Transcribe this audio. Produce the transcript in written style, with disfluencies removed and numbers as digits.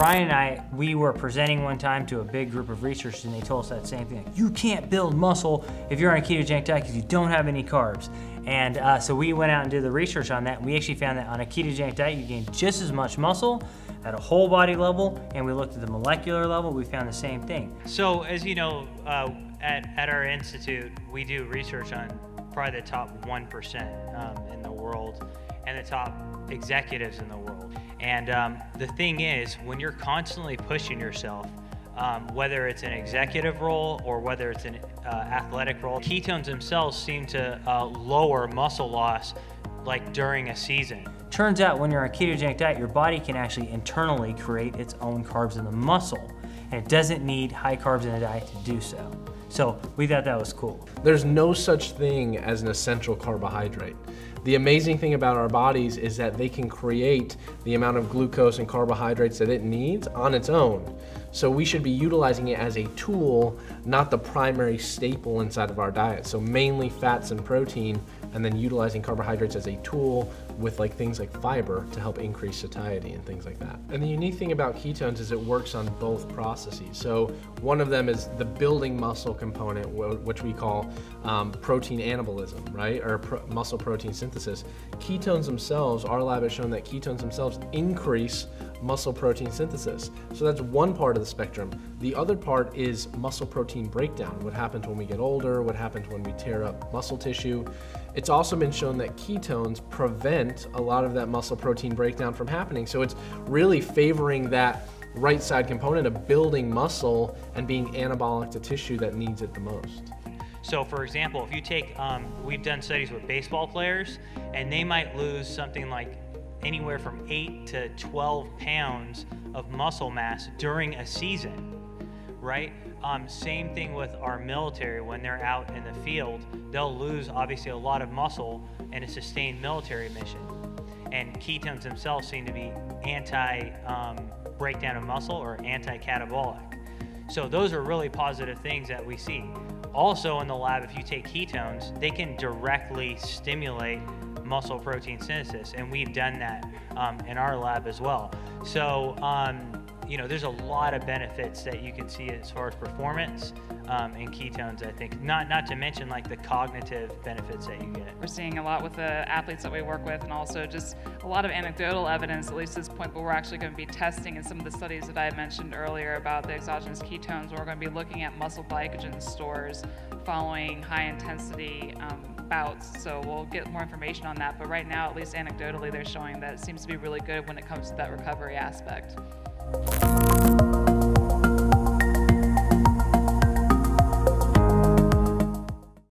Ryan and I, we were presenting one time to a big group of researchers, and they told us that same thing. You can't build muscle if you're on a ketogenic diet because you don't have any carbs. And so we went out and did the research on that. And we actually found that on a ketogenic diet, you gain just as much muscle at a whole body level, and we looked at the molecular level, we found the same thing. So as you know, at our institute, we do research on probably the top 1% in the world and the top executives in the world. And the thing is, when you're constantly pushing yourself, whether it's an executive role or whether it's an athletic role, ketones themselves seem to lower muscle loss like during a season. Turns out when you're on a ketogenic diet, your body can actually internally create its own carbs in the muscle, and it doesn't need high carbs in a diet to do so. So we thought that was cool. There's no such thing as an essential carbohydrate. The amazing thing about our bodies is that they can create the amount of glucose and carbohydrates that it needs on its own. So we should be utilizing it as a tool, not the primary staple inside of our diet. So mainly fats and protein, and then utilizing carbohydrates as a tool with things like fiber to help increase satiety and things like that. And the unique thing about ketones is it works on both processes. So one of them is the building muscle component, which we call protein anabolism, right? Or muscle protein synthesis. Ketones themselves, our lab has shown that ketones themselves increase muscle protein synthesis. So that's one part of the spectrum. The other part is muscle protein breakdown, what happens when we get older, what happens when we tear up muscle tissue. It's also been shown that ketones prevent a lot of that muscle protein breakdown from happening. So it's really favoring that right side component of building muscle and being anabolic to tissue that needs it the most. So for example, if you take, we've done studies with baseball players, and they might lose something like anywhere from 8 to 12 pounds of muscle mass during a season, right? Same thing with our military. When they're out in the field, they'll lose obviously a lot of muscle in a sustained military mission. And ketones themselves seem to be anti-breakdown of muscle or anti-catabolic. So those are really positive things that we see. Also in the lab, if you take ketones, they can directly stimulate muscle protein synthesis, and we've done that in our lab as well. So you know, there's a lot of benefits that you can see as far as performance in ketones, I think. Not to mention like the cognitive benefits that you get. We're seeing a lot with the athletes that we work with, and also just a lot of anecdotal evidence, at least at this point, but we're actually going to be testing in some of the studies that I had mentioned earlier about the exogenous ketones, where we're going to be looking at muscle glycogen stores following high intensity bouts. So we'll get more information on that, but right now, at least anecdotally, they're showing that it seems to be really good when it comes to that recovery aspect.